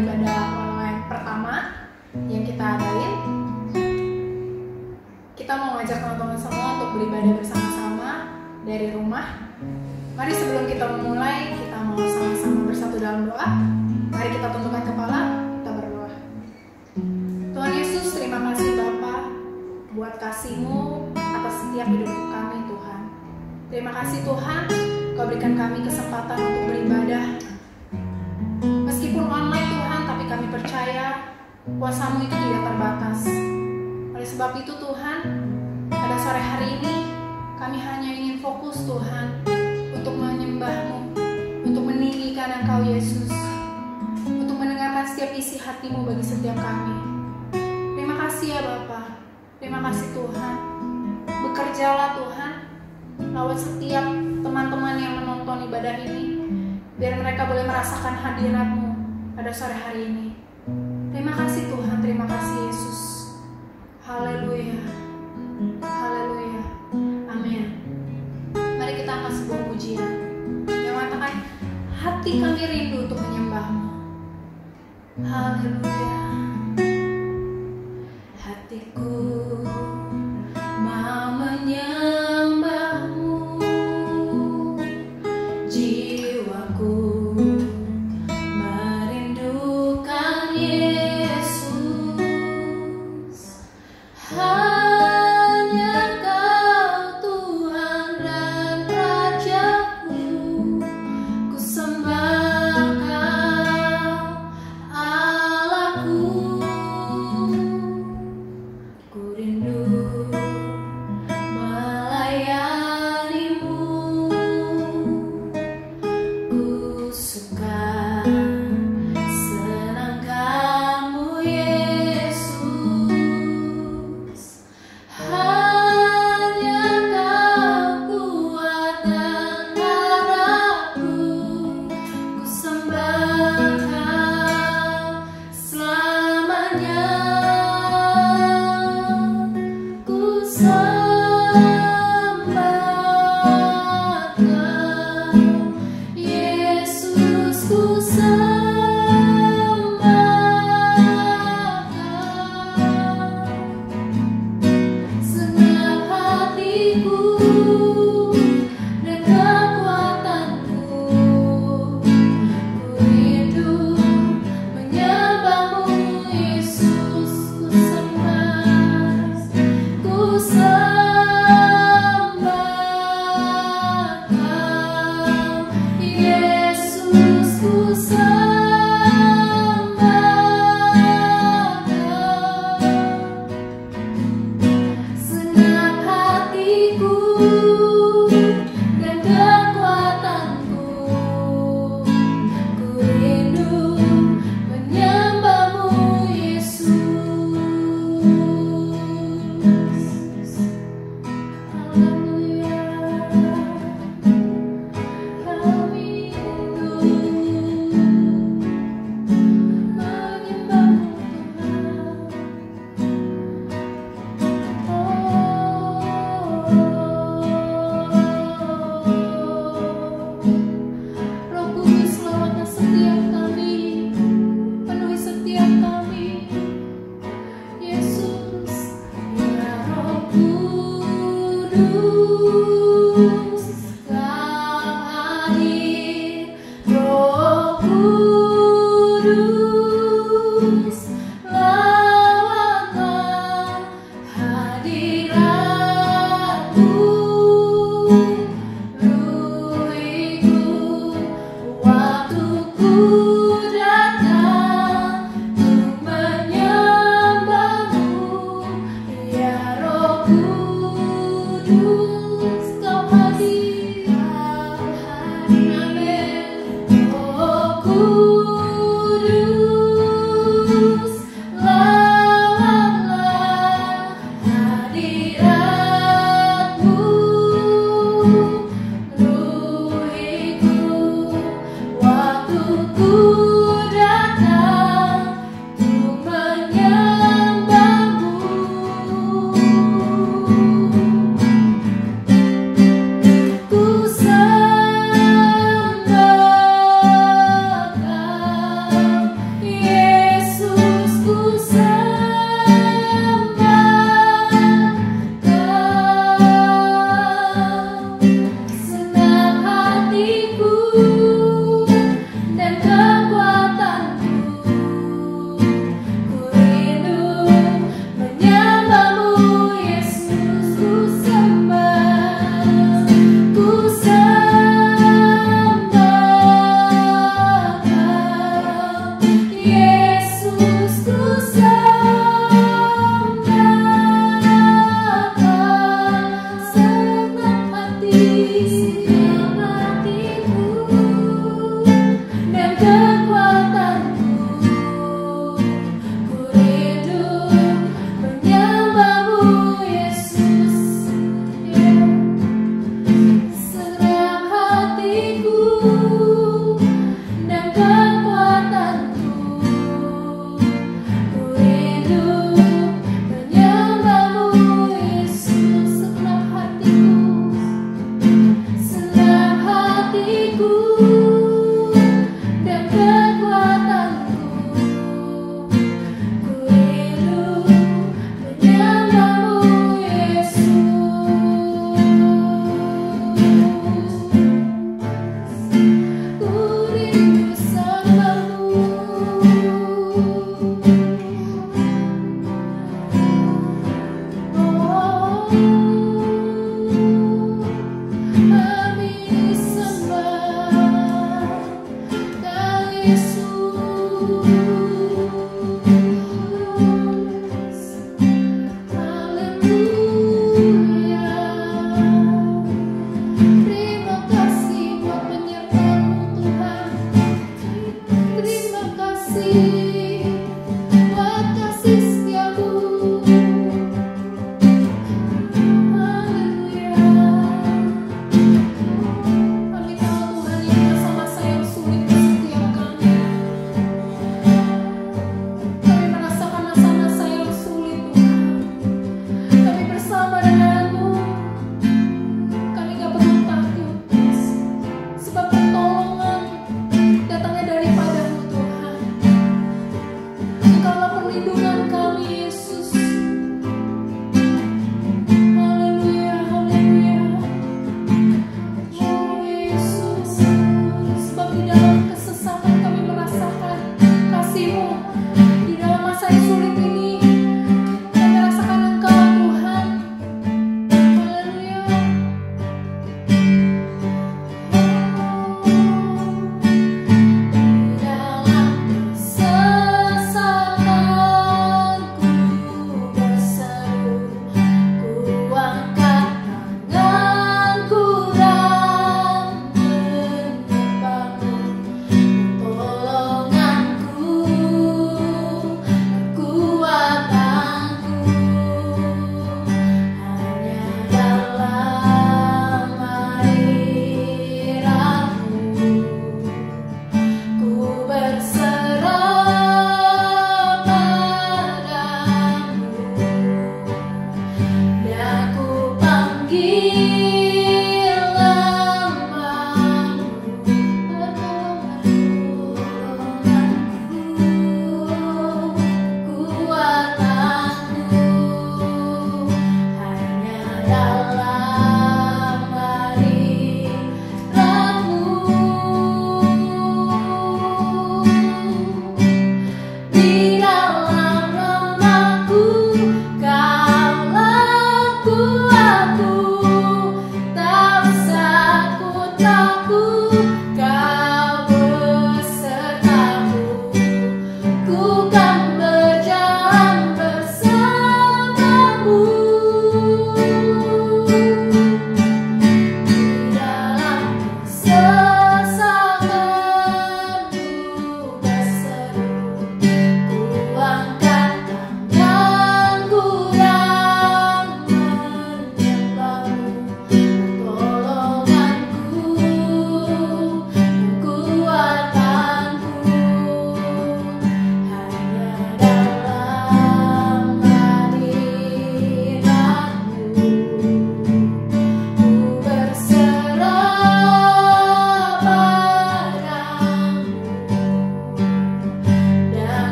ibadah online pertama yang kita adain. Kita mau ngajak teman-teman semua untuk beribadah bersama-sama dari rumah. Mari sebelum kita memulai, kita mau sama-sama bersatu dalam doa. Mari kita tundukkan kepala, kita berdoa. Tuhan Yesus, terima kasih Bapa buat kasih-Mu atas setiap hidup kami Tuhan. Terima kasih Tuhan, Kau berikan kami kesempatan untuk beribadah. Meskipun online Tuhan, tapi kami percaya kuasa-Mu itu tidak terbatas. Oleh sebab itu Tuhan, pada sore hari ini kami hanya ingin fokus Tuhan untuk menyembah-Mu, untuk meninggikan Engkau Yesus, untuk mendengarkan setiap isi hati-Mu bagi setiap kami. Terima kasih ya Bapa, terima kasih Tuhan. Bekerjalah Tuhan lewat setiap teman-teman yang menonton ibadah ini, biar mereka boleh merasakan hadirat-Mu pada sore hari ini. Terima kasih Tuhan, terima kasih Yesus. Haleluya, haleluya, amin. Mari kita angkat sebuah pujian yang mengatakan hati kami rindu untuk menyembah-Mu. Haleluya. Hatiku mau menyembah-Mu, jiwaku merindukan Yesus. Hanya Kau Tuhan dan Rajaku, ku sembah Kau Allahku. Ku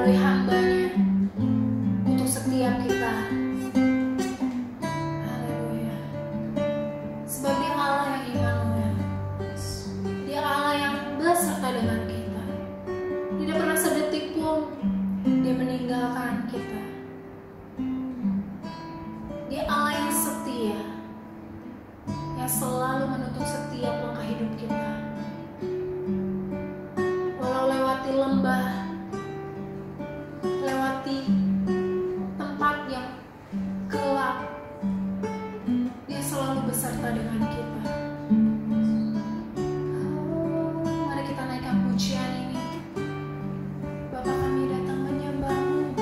melalui hamba-Nya untuk setiap kita. Haleluya. Sebab Dia Allah yang Immanuel. Dia Allah yang beserta dengan kita. Tidak pernah sedetik pun Dia meninggalkan kita. Dia Allah yang setia, yang selalu menuntun setiap langkah hidup kita. Walau lewati lembah, lewati tempat yang gelap, Dia selalu beserta dengan kita. Mari kita naikkan pujian ini. Bapa, kami datang menyembah-Mu.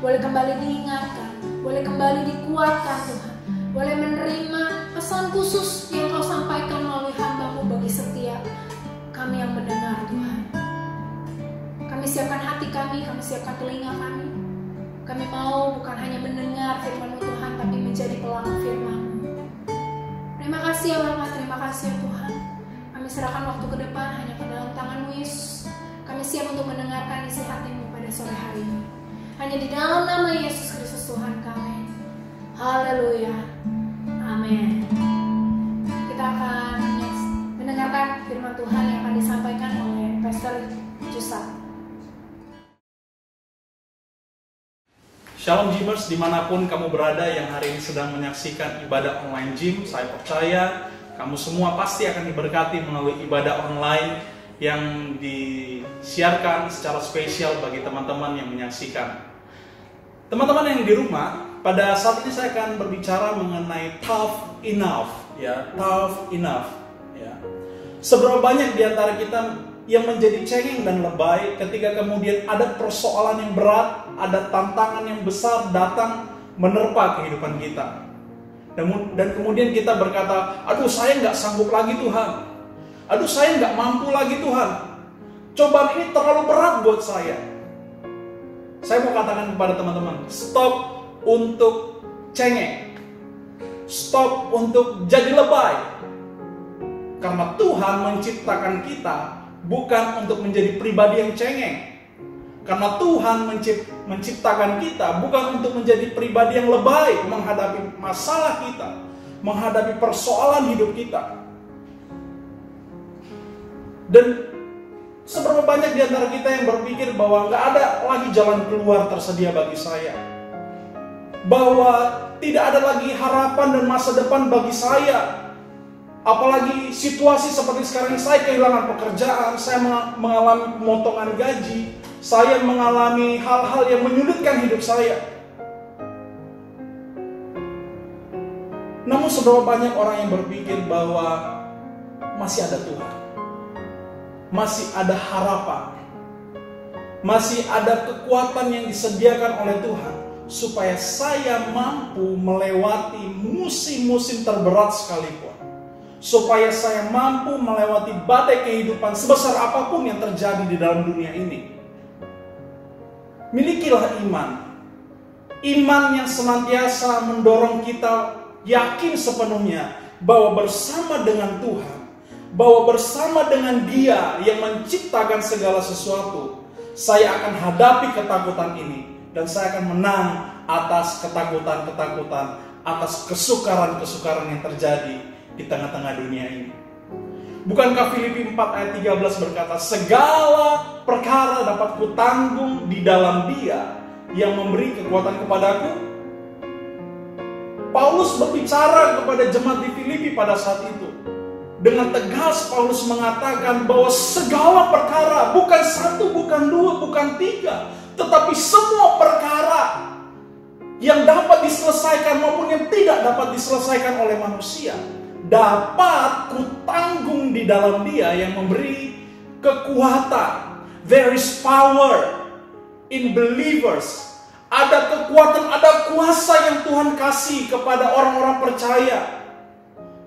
boleh kembali diingatkan, boleh kembali dikuatkan Tuhan, boleh menerima pesan khusus yang Kau sampaikan melalui hamba-Mu bagi setiap kami yang mendengar Tuhan. Kami siapkan hati kami siapkan telinga kami. Kami mau bukan hanya mendengar firman-Mu Tuhan, tapi menjadi pelaku firman-Mu. Terima kasih ya Bapa, terima kasih ya Tuhan. Kami serahkan waktu ke depan hanya ke dalam tangan-Mu Yesus. Kami siap untuk mendengarkan isi hati-Mu pada sore hari ini. Hanya di dalam nama Yesus Kristus Tuhan kami. Haleluya. Amin. Kita akan mendengarkan firman Tuhan yang akan disampaikan oleh Pastor Jusat. Shalom Gymers, dimanapun kamu berada yang hari ini sedang menyaksikan ibadah online gym, saya percaya kamu semua pasti akan diberkati melalui ibadah online yang disiarkan secara spesial bagi teman-teman yang menyaksikan. Teman-teman yang di rumah, pada saat ini saya akan berbicara mengenai tough enough, ya, tough enough, ya. Seberapa banyak di antara kita yang menjadi cengeng dan lebay ketika kemudian ada persoalan yang berat, ada tantangan yang besar datang menerpa kehidupan kita. Dan kemudian kita berkata, aduh saya nggak sanggup lagi Tuhan. Aduh saya nggak mampu lagi Tuhan. Cobaan ini terlalu berat buat saya. Saya mau katakan kepada teman-teman, stop untuk cengeng. Stop untuk jadi lebay. Karena Tuhan menciptakan kita bukan untuk menjadi pribadi yang cengeng. Karena Tuhan menciptakan kita bukan untuk menjadi pribadi yang lebay menghadapi masalah kita, menghadapi persoalan hidup kita. Dan seberapa banyak di antara kita yang berpikir bahwa nggak ada lagi jalan keluar tersedia bagi saya, bahwa tidak ada lagi harapan dan masa depan bagi saya. Apalagi situasi seperti sekarang, saya kehilangan pekerjaan, saya mengalami pemotongan gaji, saya mengalami hal-hal yang menyulitkan hidup saya. Namun seberapa banyak orang yang berpikir bahwa masih ada Tuhan, masih ada harapan, masih ada kekuatan yang disediakan oleh Tuhan supaya saya mampu melewati musim-musim terberat sekalipun, supaya saya mampu melewati badai kehidupan sebesar apapun yang terjadi di dalam dunia ini. Milikilah iman yang senantiasa mendorong kita yakin sepenuhnya bahwa bersama dengan Tuhan, bahwa bersama dengan Dia yang menciptakan segala sesuatu, saya akan hadapi ketakutan ini dan saya akan menang atas ketakutan-ketakutan, atas kesukaran-kesukaran yang terjadi di tengah-tengah dunia ini. Bukankah Filipi 4 ayat 13 berkata, segala perkara dapat kutanggung di dalam Dia yang memberi kekuatan kepadaku? Paulus berbicara kepada jemaat di Filipi pada saat itu. Dengan tegas Paulus mengatakan bahwa segala perkara, bukan satu, bukan dua, bukan tiga, tetapi semua perkara yang dapat diselesaikan maupun yang tidak dapat diselesaikan oleh manusia, dapat kutanggung di dalam Dia yang memberi kekuatan. There is power in believers. Ada kekuatan, ada kuasa yang Tuhan kasih kepada orang-orang percaya,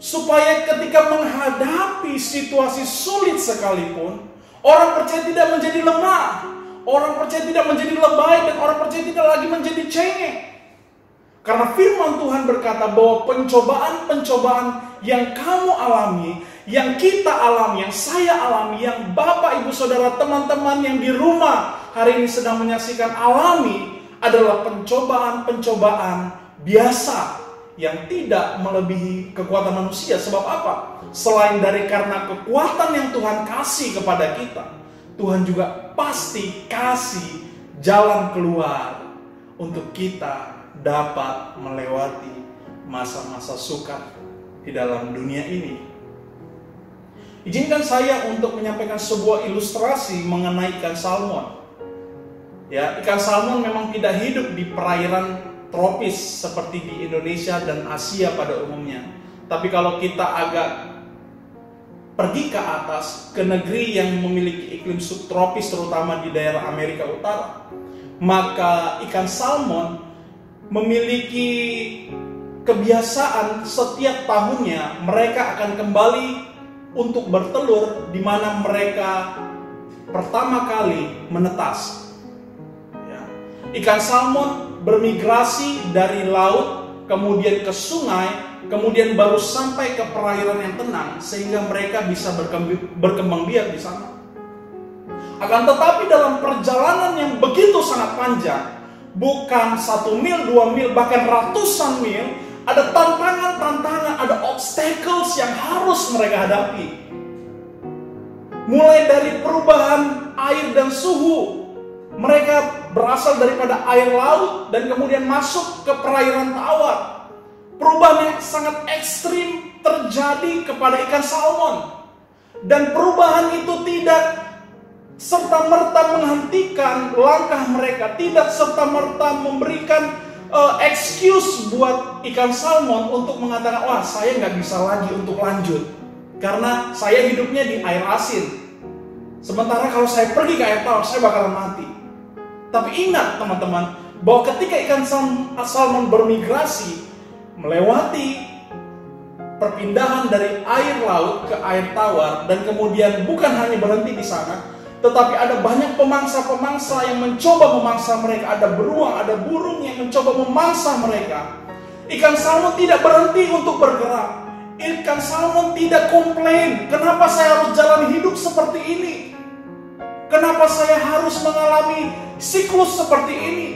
supaya ketika menghadapi situasi sulit sekalipun, orang percaya tidak menjadi lemah, orang percaya tidak menjadi lebay, dan orang percaya tidak lagi menjadi cengeng. Karena firman Tuhan berkata bahwa pencobaan-pencobaan yang kamu alami, yang kita alami, yang saya alami, yang Bapak, Ibu, Saudara, teman-teman yang di rumah hari ini sedang menyaksikan alami, adalah pencobaan-pencobaan biasa yang tidak melebihi kekuatan manusia. Sebab apa? Selain dari karena kekuatan yang Tuhan kasih kepada kita, Tuhan juga pasti kasih jalan keluar untuk kita dapat melewati masa-masa sukar di dalam dunia ini. Izinkan saya untuk menyampaikan sebuah ilustrasi mengenai ikan salmon. Ya, ikan salmon memang tidak hidup di perairan tropis seperti di Indonesia dan Asia pada umumnya. Tapi kalau kita agak pergi ke atas, ke negeri yang memiliki iklim subtropis, terutama di daerah Amerika Utara, maka ikan salmon memiliki kebiasaan setiap tahunnya mereka akan kembali untuk bertelur, di mana mereka pertama kali menetas. Ya. Ikan salmon bermigrasi dari laut, kemudian ke sungai, kemudian baru sampai ke perairan yang tenang, sehingga mereka bisa berkembang biak di sana. Akan tetapi dalam perjalanan yang begitu sangat panjang, bukan 1 mil, 2 mil, bahkan ratusan mil, ada tantangan-tantangan, ada obstacles yang harus mereka hadapi. Mulai dari perubahan air dan suhu, mereka berasal daripada air laut dan kemudian masuk ke perairan tawar. Perubahan yang sangat ekstrim terjadi kepada ikan salmon. Dan perubahan itu tidak serta-merta menghentikan langkah mereka, tidak serta-merta memberikan excuse buat ikan salmon untuk mengatakan, wah saya nggak bisa lagi untuk lanjut karena saya hidupnya di air asin, sementara kalau saya pergi ke air tawar saya bakalan mati. Tapi ingat teman-teman, bahwa ketika ikan salmon bermigrasi melewati perpindahan dari air laut ke air tawar, dan kemudian bukan hanya berhenti di sana, tetapi ada banyak pemangsa-pemangsa yang mencoba memangsa mereka. Ada beruang, ada burung yang mencoba memangsa mereka. Ikan salmon tidak berhenti untuk bergerak. Ikan salmon tidak komplain, kenapa saya harus jalani hidup seperti ini? Kenapa saya harus mengalami siklus seperti ini?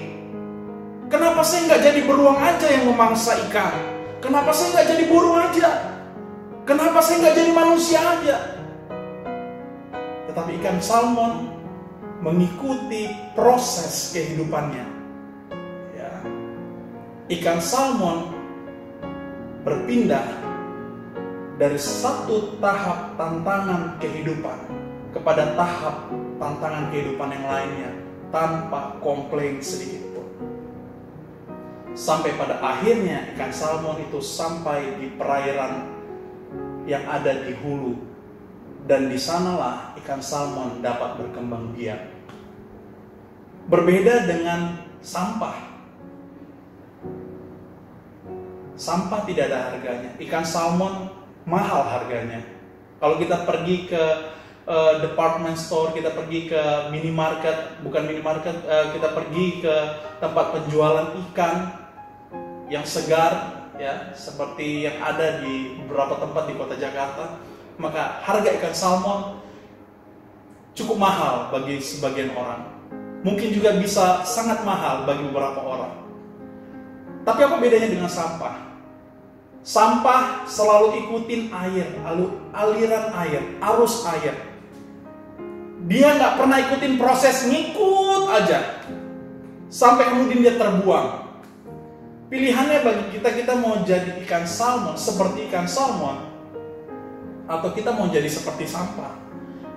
Kenapa saya nggak jadi beruang aja yang memangsa ikan? Kenapa saya nggak jadi burung aja? Kenapa saya nggak jadi manusia aja? Tetapi ikan salmon mengikuti proses kehidupannya. Ya. Ikan salmon berpindah dari satu tahap tantangan kehidupan kepada tahap tantangan kehidupan yang lainnya tanpa komplain sedikit pun. Sampai pada akhirnya ikan salmon itu sampai di perairan yang ada di hulu. Dan di sanalah ikan salmon dapat berkembang biak. Berbeda dengan sampah. Sampah tidak ada harganya. Ikan salmon mahal harganya. Kalau kita pergi ke department store, kita pergi ke minimarket, kita pergi ke tempat penjualan ikan yang segar, ya, seperti yang ada di beberapa tempat di kota Jakarta. Maka harga ikan salmon cukup mahal bagi sebagian orang. Mungkin juga bisa sangat mahal bagi beberapa orang. Tapi apa bedanya dengan sampah? Sampah selalu ikutin air, aliran air, arus air. Dia nggak pernah ikutin proses, ngikut aja sampai kemudian dia terbuang. Pilihannya bagi kita mau jadi ikan salmon, seperti ikan salmon, atau kita mau jadi seperti sampah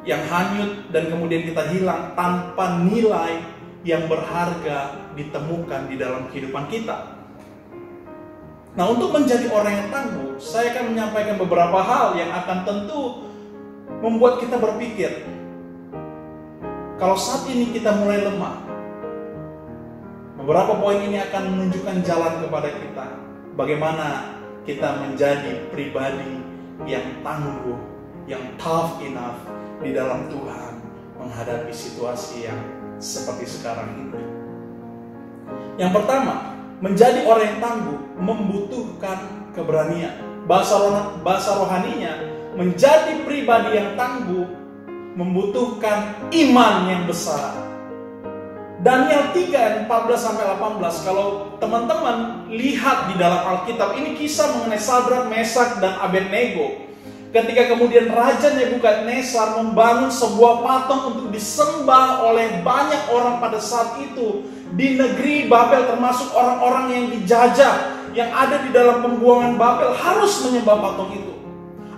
yang hanyut dan kemudian kita hilang tanpa nilai yang berharga ditemukan di dalam kehidupan kita. Nah, untuk menjadi orang yang tangguh, saya akan menyampaikan beberapa hal yang akan tentu membuat kita berpikir, kalau saat ini kita mulai lemah, beberapa poin ini akan menunjukkan jalan kepada kita, bagaimana kita menjadi pribadi yang tangguh, yang tough enough di dalam Tuhan menghadapi situasi yang seperti sekarang ini. Yang pertama, menjadi orang yang tangguh membutuhkan keberanian. Bahasa rohaninya, menjadi pribadi yang tangguh membutuhkan iman yang besar. Daniel 3 ayat 14-18, kalau teman-teman lihat di dalam Alkitab, ini kisah mengenai Sadrak, Mesak, dan Abednego. Ketika kemudian Raja Nebukadnezar membangun sebuah patung untuk disembah oleh banyak orang pada saat itu di negeri Babel, termasuk orang-orang yang dijajah, yang ada di dalam pembuangan Babel, harus menyembah patung itu.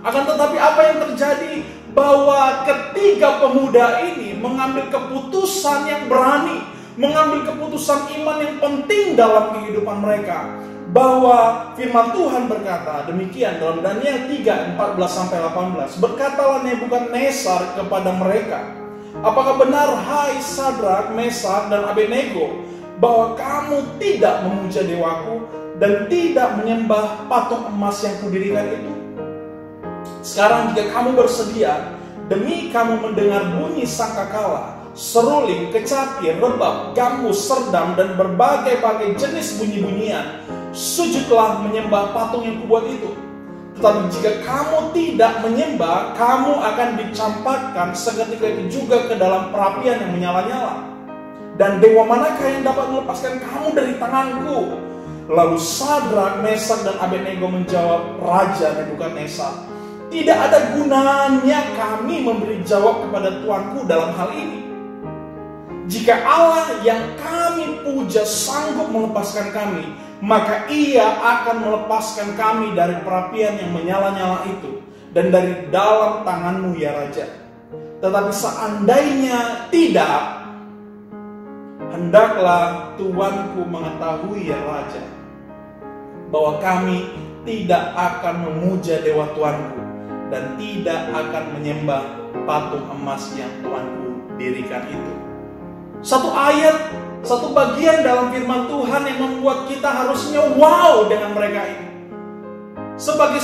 Akan tetapi apa yang terjadi? Bahwa ketiga pemuda ini mengambil keputusan yang berani, mengambil keputusan iman yang penting dalam kehidupan mereka. Bahwa firman Tuhan berkata demikian dalam Daniel 3, 14-18. Berkatalah Nebukadnezar kepada mereka, Apakah benar, hai Sadrak, Mesak, dan Abednego, bahwa kamu tidak memuja dewaku dan tidak menyembah patung emas yang kudirikan itu? Sekarang jika kamu bersedia, demi kamu mendengar bunyi sangkakala, seruling, kecapi, rebab, gambus, serdam, dan berbagai-bagai jenis bunyi-bunyian, sujudlah menyembah patung yang kubuat itu. Tetapi jika kamu tidak menyembah, kamu akan dicampakkan seketika itu juga ke dalam perapian yang menyala-nyala. Dan dewa manakah yang dapat melepaskan kamu dari tanganku? Lalu Sadrak, Mesak, dan Abednego menjawab Raja Nebukadnezar, tidak ada gunanya kami memberi jawab kepada tuanku dalam hal ini. Jika Allah yang kami puja sanggup melepaskan kami, maka ia akan melepaskan kami dari perapian yang menyala-nyala itu dan dari dalam tanganmu ya Raja. Tetapi seandainya tidak, hendaklah tuanku mengetahui ya Raja, bahwa kami tidak akan memuja dewa tuanku dan tidak akan menyembah patung emas yang tuanku dirikan itu. Satu ayat, satu bagian dalam firman Tuhan yang membuat kita harusnya wow dengan mereka ini. Sebagai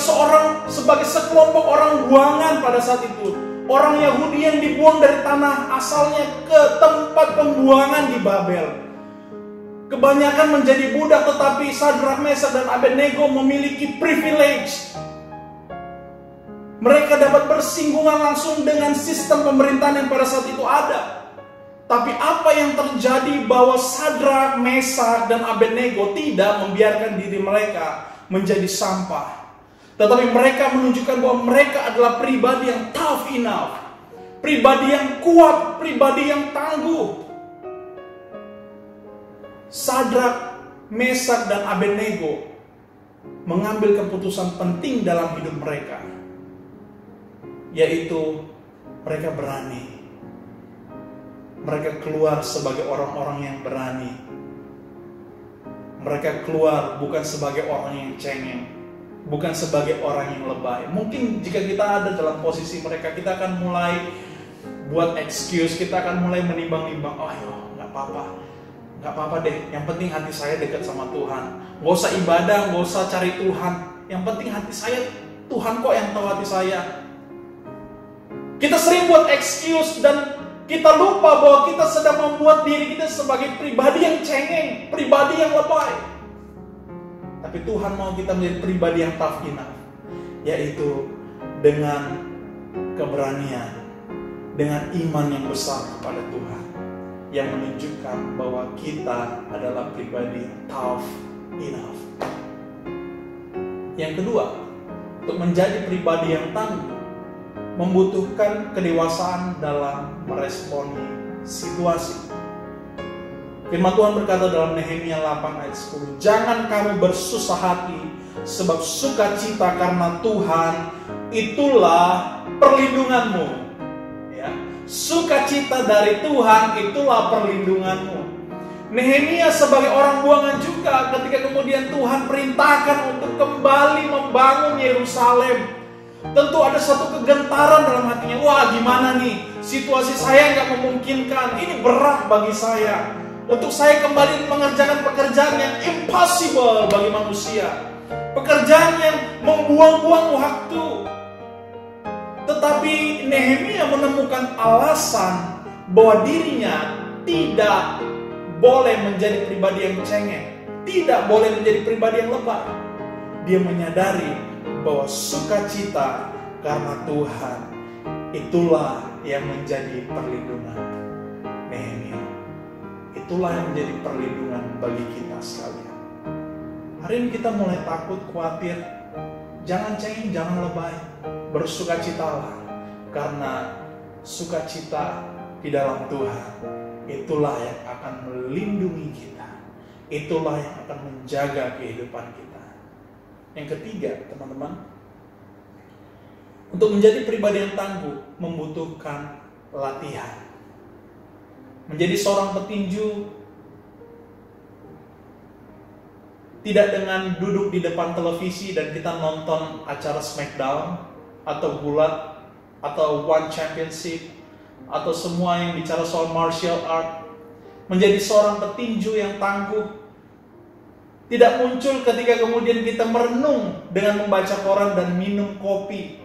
sekelompok orang buangan pada saat itu, orang Yahudi yang dibuang dari tanah asalnya ke tempat pembuangan di Babel. Kebanyakan menjadi budak, tetapi Sadrak, Mesak, dan Abednego memiliki privilege. Mereka dapat bersinggungan langsung dengan sistem pemerintahan yang pada saat itu ada. Tapi apa yang terjadi bahwa Sadrak, Mesak, dan Abednego tidak membiarkan diri mereka menjadi sampah. Tetapi mereka menunjukkan bahwa mereka adalah pribadi yang tough enough, pribadi yang kuat, pribadi yang tangguh. Sadrak, Mesak, dan Abednego mengambil keputusan penting dalam hidup mereka, yaitu mereka berani. Mereka keluar sebagai orang-orang yang berani. Mereka keluar bukan sebagai orang yang cengeng, bukan sebagai orang yang lebay. Mungkin jika kita ada dalam posisi mereka, kita akan mulai buat excuse, kita akan mulai menimbang-nimbang, oh yo, gak apa-apa deh, yang penting hati saya dekat sama Tuhan. Gak usah ibadah, gak usah cari Tuhan, yang penting hati saya, Tuhan kok yang tahu hati saya. Kita sering buat excuse dan kita lupa bahwa kita sedang membuat diri kita sebagai pribadi yang cengeng, pribadi yang lebay. Tapi Tuhan mau kita menjadi pribadi yang tough enough, yaitu dengan keberanian, dengan iman yang besar kepada Tuhan, yang menunjukkan bahwa kita adalah pribadi yang tough enough. Yang kedua, untuk menjadi pribadi yang tangguh, membutuhkan kedewasaan dalam meresponi situasi. Firman Tuhan berkata dalam Nehemia 8 ayat 10, jangan kamu bersusah hati, sebab sukacita karena Tuhan itulah perlindunganmu. Ya, sukacita dari Tuhan itulah perlindunganmu. Nehemia sebagai orang buangan juga, ketika kemudian Tuhan perintahkan untuk kembali membangun Yerusalem, tentu ada satu kegentaran dalam hatinya. Wah, gimana nih? Situasi saya nggak memungkinkan. Ini berat bagi saya. Untuk saya kembali mengerjakan pekerjaan yang impossible bagi manusia. Pekerjaan yang membuang-buang waktu. Tetapi Nehemia menemukan alasan bahwa dirinya tidak boleh menjadi pribadi yang cengeng. Tidak boleh menjadi pribadi yang lebay. Dia menyadari bahwa sukacita karena Tuhan itulah yang menjadi perlindungan Nehemia. Itulah yang menjadi perlindungan bagi kita sekalian. Hari ini kita mulai takut, khawatir. Jangan cengeng, jangan lebay. Bersukacitalah, karena sukacita di dalam Tuhan itulah yang akan melindungi kita. Itulah yang akan menjaga kehidupan kita. Yang ketiga, teman-teman, untuk menjadi pribadi yang tangguh membutuhkan latihan. Menjadi seorang petinju tidak dengan duduk di depan televisi dan kita nonton acara Smackdown atau Gulat atau One Championship atau semua yang bicara soal martial art, menjadi seorang petinju yang tangguh, tidak muncul ketika kemudian kita merenung dengan membaca koran dan minum kopi.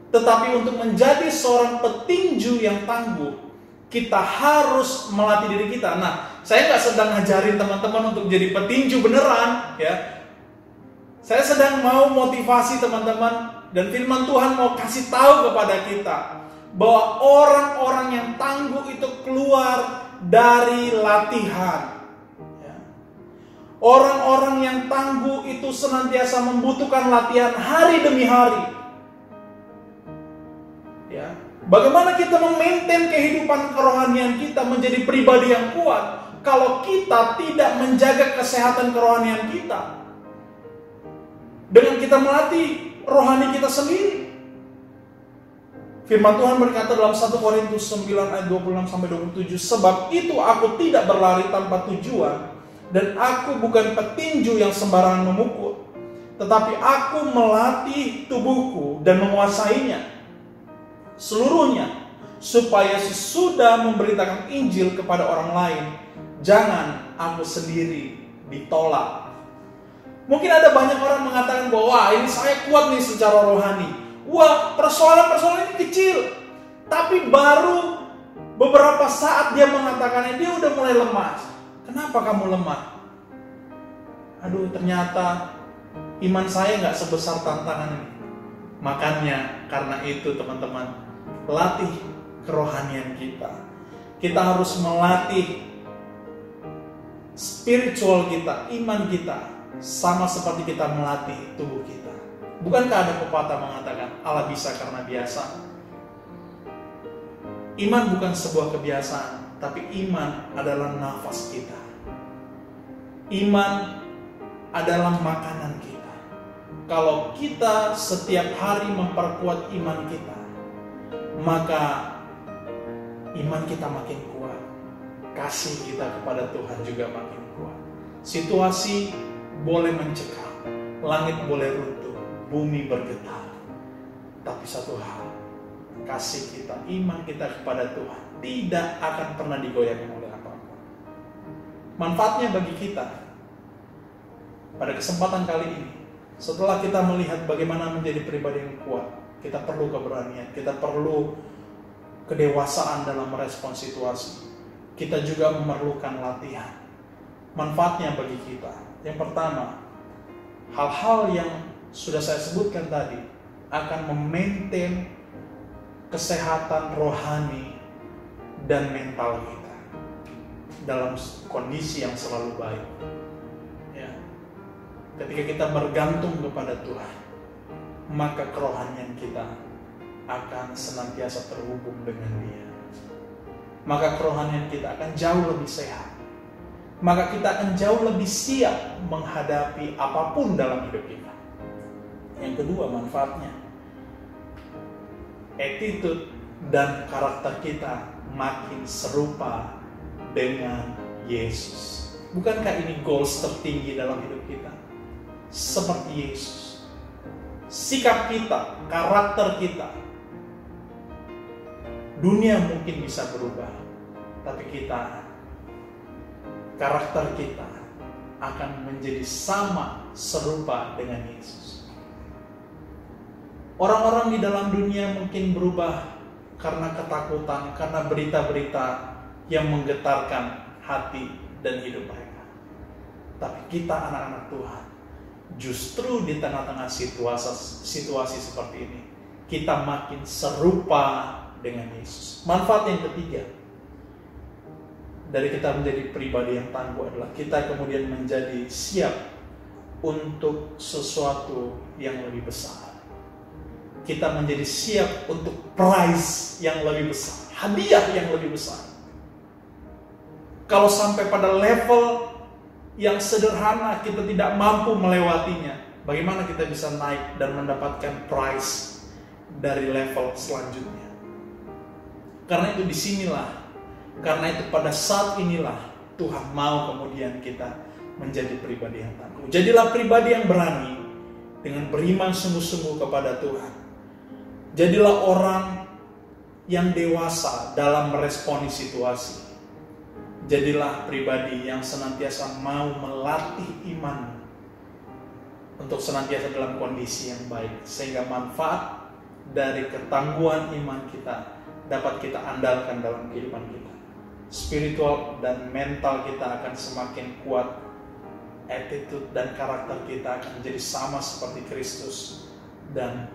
Tetapi untuk menjadi seorang petinju yang tangguh, kita harus melatih diri kita. Nah, saya nggak sedang ngajarin teman-teman untuk jadi petinju beneran, ya. Saya sedang mau motivasi teman-teman, dan firman Tuhan mau kasih tahu kepada kita bahwa orang-orang yang tangguh itu keluar dari latihan. Orang-orang yang tangguh itu senantiasa membutuhkan latihan hari demi hari. Ya, bagaimana kita memaintain kehidupan kerohanian kita menjadi pribadi yang kuat kalau kita tidak menjaga kesehatan kerohanian kita dengan kita melatih rohani kita sendiri. Firman Tuhan berkata dalam 1 Korintus 9 ayat 26-27, sebab itu aku tidak berlari tanpa tujuan, dan aku bukan petinju yang sembarangan memukul, tetapi aku melatih tubuhku dan menguasainya seluruhnya, supaya sesudah memberitakan Injil kepada orang lain, jangan aku sendiri ditolak. Mungkin ada banyak orang mengatakan bahwa wah, ini saya kuat nih secara rohani. Wah, persoalan-persoalan ini kecil. Tapi baru beberapa saat dia mengatakannya, dia udah mulai lemah. Kenapa kamu lemah? Aduh, ternyata iman saya nggak sebesar tantangan ini. Makanya karena itu teman-teman, latih kerohanian kita. Kita harus melatih spiritual kita, iman kita, sama seperti kita melatih tubuh kita. Bukankah ada pepatah mengatakan Allah bisa karena biasa? Iman bukan sebuah kebiasaan, tapi iman adalah nafas kita. Iman adalah makanan kita. Kalau kita setiap hari memperkuat iman kita, maka iman kita makin kuat. Kasih kita kepada Tuhan juga makin kuat. Situasi boleh mencekam, langit boleh runtuh, bumi bergetar. Tapi satu hal, kasih kita, iman kita kepada Tuhan tidak akan pernah digoyahkan oleh apapun. Manfaatnya bagi kita pada kesempatan kali ini, setelah kita melihat bagaimana menjadi pribadi yang kuat, kita perlu keberanian, kita perlu kedewasaan dalam merespon situasi. Kita juga memerlukan latihan. Manfaatnya bagi kita, yang pertama, hal-hal yang sudah saya sebutkan tadi akan memaintain kesehatan rohani dan mental kita dalam kondisi yang selalu baik. Ya. Ketika kita bergantung kepada Tuhan, maka kerohanian kita akan senantiasa terhubung dengan Dia. Maka kerohanian kita akan jauh lebih sehat. Maka kita akan jauh lebih siap menghadapi apapun dalam hidup kita. Yang kedua, manfaatnya, attitude dan karakter kita makin serupa dengan Yesus. Bukankah ini goals tertinggi dalam hidup kita? Seperti Yesus. Sikap kita, karakter kita. Dunia mungkin bisa berubah, tapi karakter kita akan menjadi sama serupa dengan Yesus. Orang-orang di dalam dunia mungkin berubah karena ketakutan, karena berita-berita yang menggetarkan hati dan hidup mereka. Tapi kita anak-anak Tuhan, justru di tengah-tengah situasi seperti ini, kita makin serupa dengan Yesus. Manfaat yang ketiga dari kita menjadi pribadi yang tangguh adalah kita kemudian menjadi siap untuk sesuatu yang lebih besar. Kita menjadi siap untuk prize yang lebih besar, hadiah yang lebih besar. Kalau sampai pada level yang sederhana kita tidak mampu melewatinya, bagaimana kita bisa naik dan mendapatkan prize dari level selanjutnya? Karena itu disinilah, karena itu pada saat inilah Tuhan mau kemudian kita menjadi pribadi yang tangguh. Jadilah pribadi yang berani dengan beriman sungguh-sungguh kepada Tuhan. Jadilah orang yang dewasa dalam meresponi situasi. Jadilah pribadi yang senantiasa mau melatih iman untuk senantiasa dalam kondisi yang baik, sehingga manfaat dari ketangguhan iman kita dapat kita andalkan dalam kehidupan kita. Spiritual dan mental kita akan semakin kuat, attitude dan karakter kita akan menjadi sama seperti Kristus, dan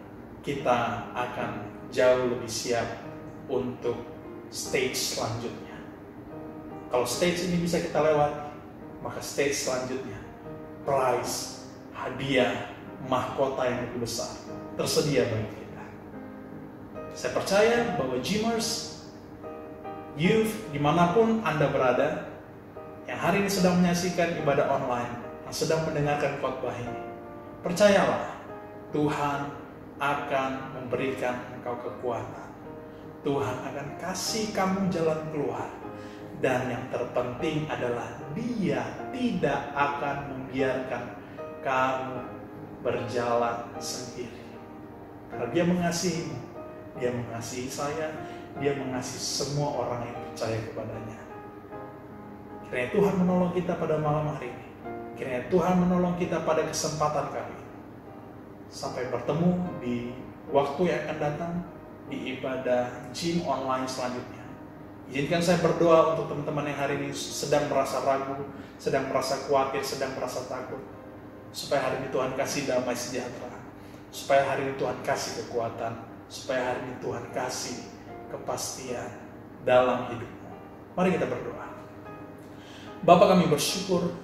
kita akan jauh lebih siap untuk stage selanjutnya. Kalau stage ini bisa kita lewati, maka stage selanjutnya, prize, hadiah, mahkota yang lebih besar tersedia bagi kita. Saya percaya bahwa Dreamers, youth, dimanapun Anda berada, yang hari ini sedang menyaksikan ibadah online, yang sedang mendengarkan khotbah ini, percayalah, Tuhan akan memberikan engkau kekuatan. Tuhan akan kasih kamu jalan keluar. Dan yang terpenting adalah Dia tidak akan membiarkan kamu berjalan sendiri. Karena Dia mengasihimu, Dia mengasihi saya, Dia mengasihi semua orang yang percaya kepadanya. Kiranya Tuhan menolong kita pada malam hari ini. Kiranya Tuhan menolong kita pada kesempatan kali ini. Sampai bertemu di waktu yang akan datang di ibadah gym online selanjutnya. Izinkan saya berdoa untuk teman-teman yang hari ini sedang merasa ragu, sedang merasa khawatir, sedang merasa takut. Supaya hari ini Tuhan kasih damai sejahtera. Supaya hari ini Tuhan kasih kekuatan. Supaya hari ini Tuhan kasih kepastian dalam hidupmu. Mari kita berdoa. Bapa, kami bersyukur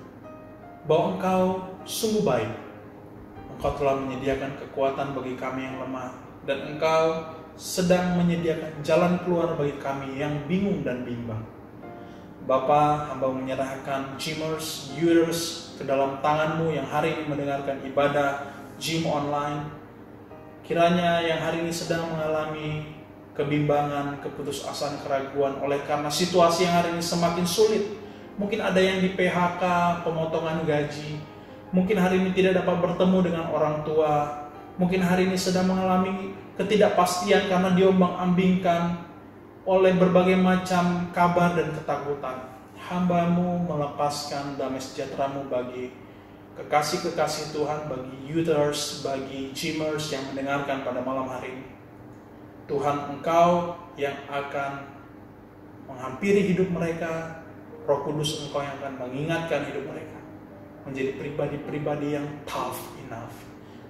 bahwa Engkau sungguh baik. Engkau telah menyediakan kekuatan bagi kami yang lemah. Dan Engkau sedang menyediakan jalan keluar bagi kami yang bingung dan bimbang. Bapa, hamba menyerahkan Dreamers, youthers ke dalam tangan-Mu yang hari ini mendengarkan ibadah gym online. Kiranya yang hari ini sedang mengalami kebimbangan, keputusasaan, keraguan oleh karena situasi yang hari ini semakin sulit. Mungkin ada yang di PHK, pemotongan gaji. Mungkin hari ini tidak dapat bertemu dengan orang tua. Mungkin hari ini sedang mengalami ketidakpastian karena diombang-ambingkan oleh berbagai macam kabar dan ketakutan. Hamba-Mu melepaskan damai sejahtera-Mu bagi kekasih-kekasih Tuhan, bagi youthers, bagi Dreamers yang mendengarkan pada malam hari ini. Tuhan, Engkau yang akan menghampiri hidup mereka, Roh Kudus Engkau yang akan mengingatkan hidup mereka menjadi pribadi-pribadi yang tough enough,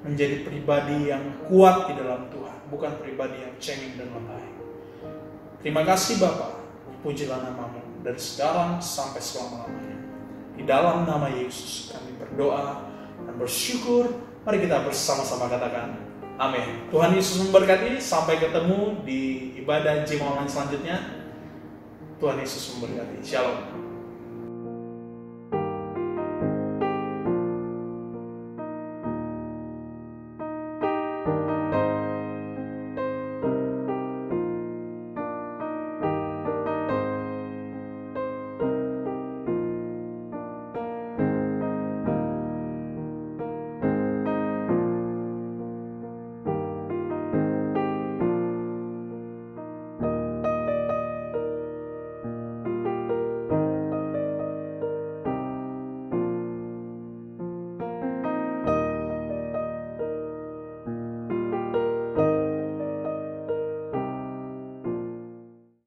menjadi pribadi yang kuat di dalam Tuhan, bukan pribadi yang cengeng dan lemah. Terima kasih Bapa, pujilah nama-Mu dari sekarang sampai selama-lamanya. Di dalam nama Yesus kami berdoa dan bersyukur. Mari kita bersama-sama katakan amin. Tuhan Yesus memberkati. Sampai ketemu di ibadah gym online selanjutnya. Tuhan Yesus memberkati. Shalom.